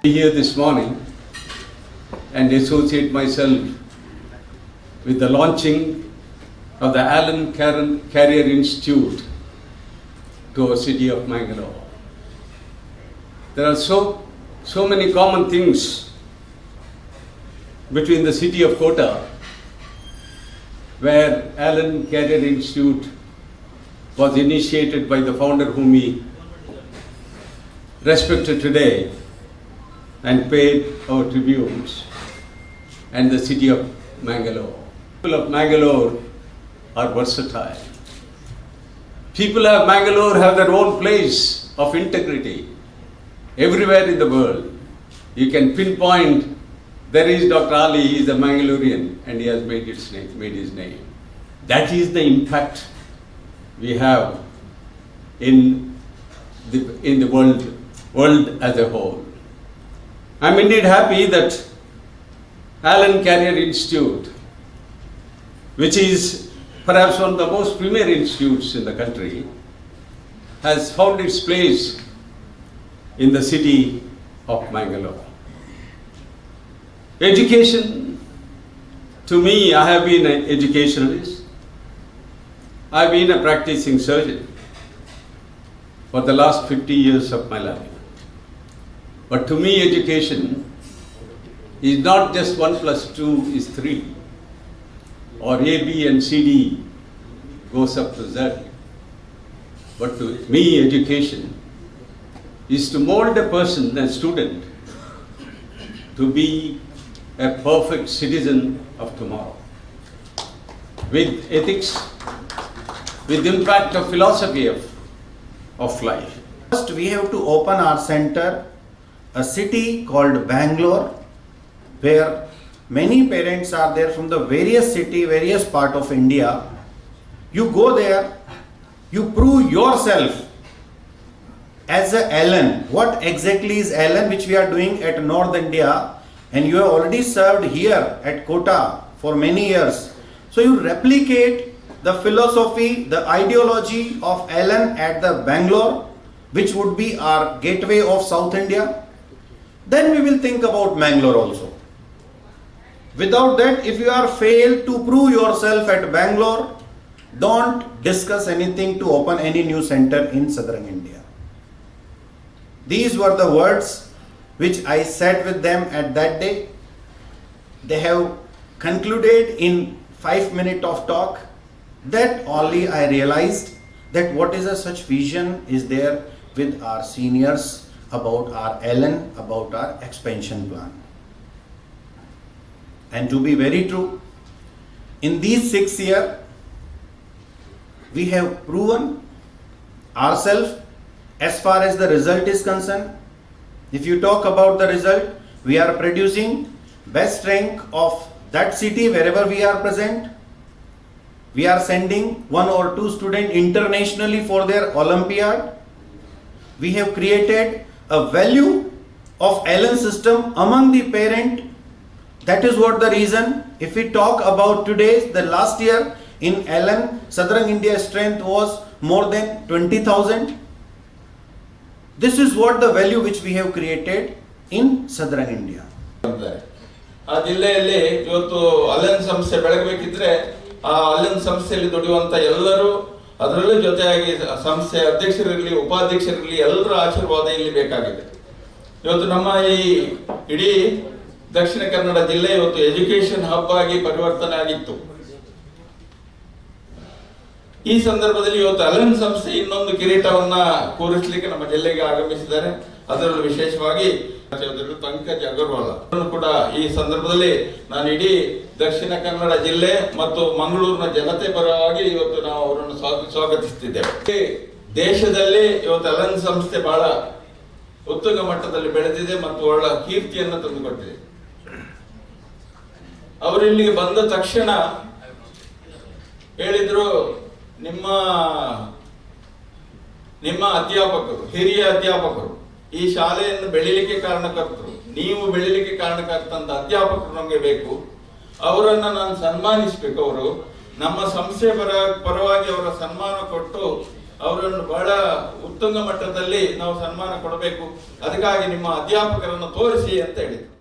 Here this morning and associate myself with the launching of the Alan Carrier Institute to our city of Mangalore. There are so many common things between the city of Kota, where Alan Carrier Institute was initiated by the founder whom we respected today and paid our tributes, and the city of Mangalore. People of Mangalore are versatile. People of Mangalore have their own place of integrity. Everywhere in the world, you can pinpoint there is Dr. Ali, he is a Mangalorean and he has made his name. That is the impact we have in the world as a whole. I am indeed happy that Alan Carrier Institute, which is perhaps one of the most premier institutes in the country, has found its place in the city of Mangalore. Education, to me, I have been an educationalist. I have been a practicing surgeon for the last 50 years of my life. But to me, education is not just 1 + 2 is 3, or A, B and C, D goes up to Z. But to me, education is to mold a person, a student, to be a perfect citizen of tomorrow, with ethics, with impact of philosophy of life. First, we have to open our center, a city called Bangalore, where many parents are there from the various part of India. You go there, you prove yourself as a Alan. What exactly is Alan, which we are doing at North India, and you have already served here at Kota for many years. So you replicate the philosophy, the ideology of Alan at the Bangalore, which would be our gateway of South India. Then we will think about Mangalore also. Without that, if you are failed to prove yourself at Bangalore, don't discuss anything to open any new center in southern India. These were the words which I said with them at that day. They have concluded in 5 minutes of talk. That only I realized that what is a such vision is there with our seniors about our Alan, about our expansion plan. And to be very true, in these 6 years, we have proven ourselves as far as the result is concerned. If you talk about the result, we are producing best rank of that city wherever we are present. We are sending 1 or 2 students internationally for their Olympiad. We have created a value of Alan system among the parent. That is what the reason. If we talk about today, the last year in Alan, Southern India strength was more than 20,000. This is what the value which we have created in Southern India. ಆ ಜಿಲ್ಲೆಯಲ್ಲಿ ಇವತ್ತು Allen ಸಂಸ್ಥೆ ಬೆಳಗಬೇಕಿದ್ರೆ ಆ Allen ಸಂಸ್ಥೆಯಲ್ಲಿ ದುಡಿಯುವಂತ ಎಲ್ಲರೂ, ಅದರಲ್ಲೂ ಜೊತೆಯಾಗಿ ಸಂಸ್ಥೆ ಅಧ್ಯಕ್ಷರಿರಲಿ, ಉಪಾಧ್ಯಕ್ಷರಿರಲಿ, ಎಲ್ಲರ ಆಶೀರ್ವಾದ ಇಲ್ಲಿ ಬೇಕಾಗಿದೆ. ಇವತ್ತು ನಮ್ಮ ಈ ಇಡೀ ದಕ್ಷಿಣ ಕನ್ನಡ ಜಿಲ್ಲೆ ಇವತ್ತು ಎಜುಕೇಶನ್ ಹಬ್ ಆಗಿ ಪರಿವರ್ತನೆ ಆಗಿತ್ತು. ಈ ಸಂದರ್ಭದಲ್ಲಿ ಇವತ್ತು ಅಲೆನ್ ಸಂಸ್ಥೆ ಇನ್ನೊಂದು ಕಿರೀಟವನ್ನ ಕೂರಿಸಲಿಕ್ಕೆ ನಮ್ಮ ಜಿಲ್ಲೆಗೆ ಆಗಮಿಸಿದ್ದಾರೆ. ಅದರಲ್ಲೂ ವಿಶೇಷವಾಗಿ ಪಂಕಜ್ ಅಗರ್ವಾಲ್ ಕೂಡ ಈ ಸಂದರ್ಭದಲ್ಲಿ ನಾನು ಇಡೀ ದಕ್ಷಿಣ ಕನ್ನಡ ಜಿಲ್ಲೆ ಮತ್ತು ಮಂಗಳೂರಿನ ಜನತೆ ಪರವಾಗಿ ಇವತ್ತು ನಾವು ಅವರನ್ನು ಸ್ವಾಗತಿಸುತ್ತಿದ್ದೇವೆ. ದೇಶದಲ್ಲಿ ಇವತ್ತು ಅಲೆನ್ ಸಂಸ್ಥೆ ಬಹಳ ಉತ್ತುಂಗ ಮಟ್ಟದಲ್ಲಿ ಬೆಳೆದಿದೆ ಮತ್ತು ಒಳ್ಳೆ ಕೀರ್ತಿಯನ್ನು ತಂದುಕೊಟ್ಟಿದೆ. ಅವರು ಇಲ್ಲಿಗೆ ಬಂದ ತಕ್ಷಣ ಹೇಳಿದ್ರು, ನಿಮ್ಮ ಅಧ್ಯಾಪಕರು, ಹಿರಿಯ ಅಧ್ಯಾಪಕರು ಈ ಶಾಲೆಯನ್ನು ಬೆಳಿಲಿಕ್ಕೆ ಕಾರಣಕರ್ತರು, ನೀವು ಬೆಳಿಲಿಕ್ಕೆ ಕಾರಣಕರ್ತಂತ ಅಧ್ಯಾಪಕರು ನಮಗೆ ಬೇಕು. ಅವರನ್ನ ನಾನು ಸನ್ಮಾನಿಸಬೇಕು. ಅವರು ನಮ್ಮ ಸಂಸ್ಥೆ ಪರವಾಗಿ ಅವರ ಸನ್ಮಾನ ಕೊಟ್ಟು ಅವರನ್ನು ಬಹಳ ಉತ್ತುಂಗ ಮಟ್ಟದಲ್ಲಿ ನಾವು ಸನ್ಮಾನ ಕೊಡಬೇಕು, ಅದಕ್ಕಾಗಿ ನಿಮ್ಮ ಅಧ್ಯಾಪಕರನ್ನು ತೋರಿಸಿ ಅಂತ ಹೇಳಿದ್ರು.